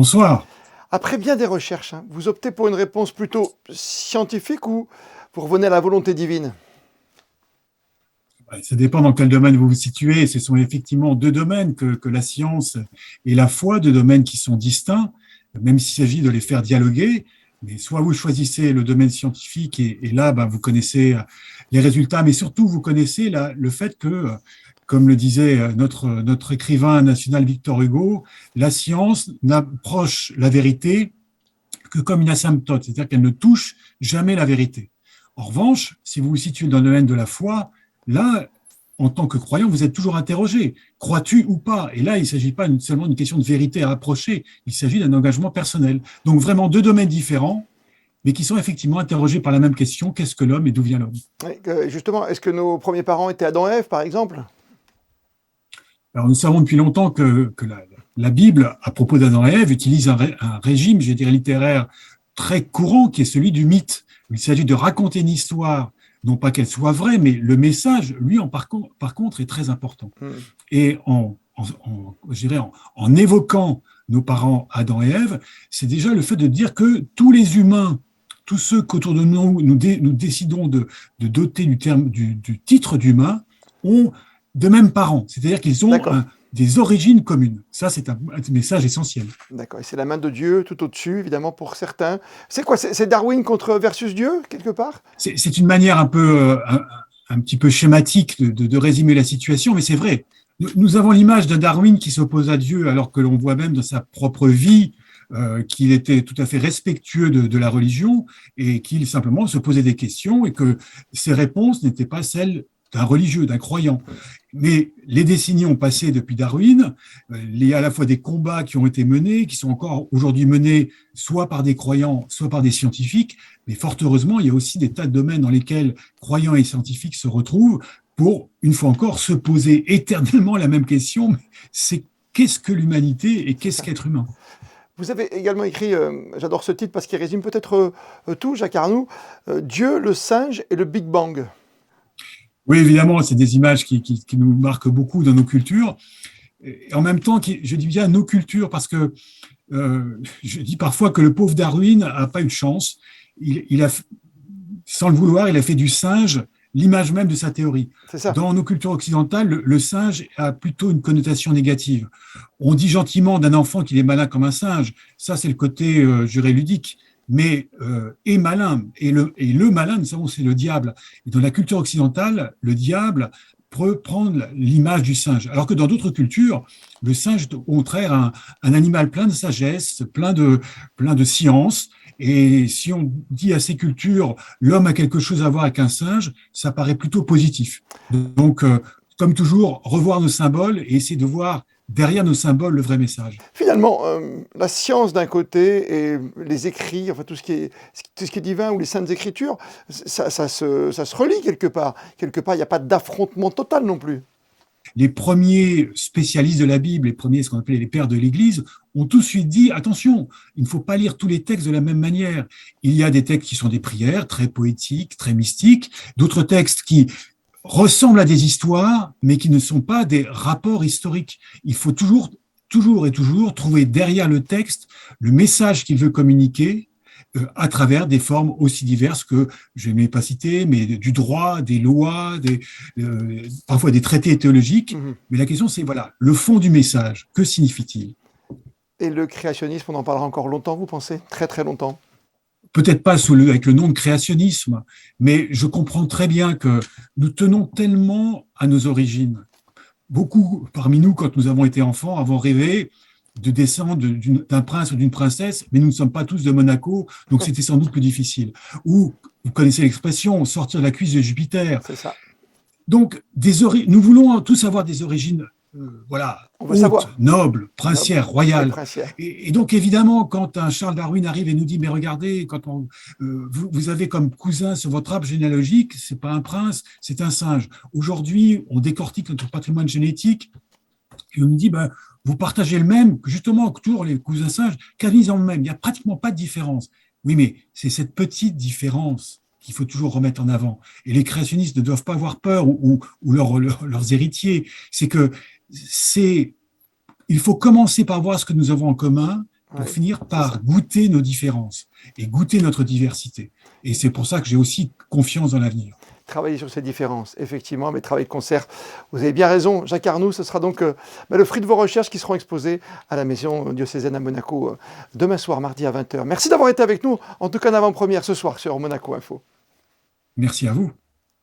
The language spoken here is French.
Bonsoir. Après bien des recherches, vous optez pour une réponse plutôt scientifique ou vous revenez à la volonté divine? Ça dépend dans quel domaine vous vous situez. Ce sont effectivement deux domaines que la science et la foi, deux domaines qui sont distincts, même s'il s'agit de les faire dialoguer. Mais soit vous choisissez le domaine scientifique et là, vous connaissez les résultats, mais surtout vous connaissez le fait que, comme le disait notre écrivain national Victor Hugo, la science n'approche la vérité que comme une asymptote, c'est-à-dire qu'elle ne touche jamais la vérité. En revanche, si vous vous situez dans le domaine de la foi, là, en tant que croyant, vous êtes toujours interrogé. Crois-tu ou pas? Et là, il ne s'agit pas seulement d'une question de vérité à approcher, il s'agit d'un engagement personnel. Donc vraiment deux domaines différents, mais qui sont effectivement interrogés par la même question, qu'est-ce que l'homme et d'où vient l'homme? Justement, est-ce que nos premiers parents étaient Adam et Ève, par exemple? Alors, nous savons depuis longtemps que la Bible, à propos d'Adam et Ève, utilise un régime, je dirais, littéraire très courant, qui est celui du mythe. Il s'agit de raconter une histoire, non pas qu'elle soit vraie, mais le message, lui, par contre, est très important. Hmm. Et je dirais, en évoquant nos parents Adam et Ève, c'est déjà le fait de dire que tous les humains, tous ceux qu'autour de nous décidons de doter du titre d'humain, ont de mêmes parents, c'est-à-dire qu'ils ont des origines communes. Ça, c'est un message essentiel. D'accord, et c'est la main de Dieu tout au-dessus, évidemment, pour certains. C'est quoi? C'est Darwin versus Dieu, quelque part? C'est une manière un petit peu schématique de résumer la situation, mais c'est vrai. Nous avons l'image d'un Darwin qui s'oppose à Dieu, alors que l'on voit même dans sa propre vie qu'il était tout à fait respectueux de la religion et qu'il simplement se posait des questions et que ses réponses n'étaient pas celles d'un religieux, d'un croyant. Mais les décennies ont passé depuis Darwin, il y a à la fois des combats qui ont été menés, qui sont encore aujourd'hui menés soit par des croyants, soit par des scientifiques, mais fort heureusement, il y a aussi des tas de domaines dans lesquels croyants et scientifiques se retrouvent pour, une fois encore, se poser éternellement la même question, c'est qu'est-ce que l'humanité et qu'est-ce qu'être humain? Vous avez également écrit, j'adore ce titre parce qu'il résume peut-être tout, Jacques Arnoux, Dieu, le singe et le Big Bang. Oui, évidemment, c'est des images qui nous marquent beaucoup dans nos cultures. Et en même temps, je dis bien nos cultures parce que je dis parfois que le pauvre Darwin n'a pas eu de chance. Il a, sans le vouloir, il a fait du singe l'image même de sa théorie. C'est ça. Dans nos cultures occidentales, le singe a plutôt une connotation négative. On dit gentiment d'un enfant qu'il est malin comme un singe. Ça, c'est le côté, je dirais, ludique. Mais est malin. Et le malin, nous savons, c'est le diable. Et dans la culture occidentale, le diable peut prendre l'image du singe. Alors que dans d'autres cultures, le singe est au contraire un animal plein de sagesse, plein de science. Et si on dit à ces cultures, l'homme a quelque chose à voir avec un singe, ça paraît plutôt positif. Donc, comme toujours, revoir nos symboles et essayer de voir derrière nos symboles le vrai message. Finalement, la science d'un côté et les écrits, enfin tout ce qui est divin ou les saintes écritures, ça se relie quelque part. Quelque part, il n'y a pas d'affrontement total non plus. Les premiers spécialistes de la Bible, les premiers, ce qu'on appelait les pères de l'Église, ont tout de suite dit, attention, il ne faut pas lire tous les textes de la même manière. Il y a des textes qui sont des prières, très poétiques, très mystiques, d'autres textes qui ressemblent à des histoires, mais qui ne sont pas des rapports historiques. Il faut toujours trouver derrière le texte le message qu'il veut communiquer à travers des formes aussi diverses que, je ne vais pas citer, mais du droit, des lois, parfois des traités théologiques. Mmh. Mais la question, c'est voilà, le fond du message, que signifie-t-il? Et le créationnisme, on en parlera encore longtemps, vous pensez? Très très longtemps. Peut-être pas avec le nom de créationnisme, mais je comprends très bien que nous tenons tellement à nos origines. Beaucoup parmi nous, quand nous avons été enfants, avons rêvé de descendre d'un prince ou d'une princesse, mais nous ne sommes pas tous de Monaco, donc c'était sans doute plus difficile. Ou, vous connaissez l'expression, sortir de la cuisse de Jupiter. C'est ça. Donc, nous voulons tous avoir des origines voilà, On veut hautes, savoir. nobles, princières, Et royales. princière. Et donc, évidemment, quand un Charles Darwin arrive et nous dit, mais regardez, vous avez comme cousin sur votre arbre généalogique, ce n'est pas un prince, c'est un singe. Aujourd'hui, on décortique notre patrimoine génétique et on nous dit, vous partagez le même, justement, toujours les cousins singes, qu'avis en le même. Il n'y a pratiquement pas de différence. Oui, mais c'est cette petite différence qu'il faut toujours remettre en avant. Et les créationnistes ne doivent pas avoir peur, ou leurs héritiers. C'est que il faut commencer par voir ce que nous avons en commun, pour Ouais, finir c'est ça. par goûter nos différences et goûter notre diversité. Et c'est pour ça que j'ai aussi confiance dans l'avenir. Travailler sur ces différences, effectivement, mais travailler de concert. Vous avez bien raison, Jacques Arnoux, ce sera donc le fruit de vos recherches qui seront exposées à la maison diocésaine à Monaco demain soir, mardi à 20 h. Merci d'avoir été avec nous, en tout cas en avant-première ce soir sur Monaco Info. Merci à vous.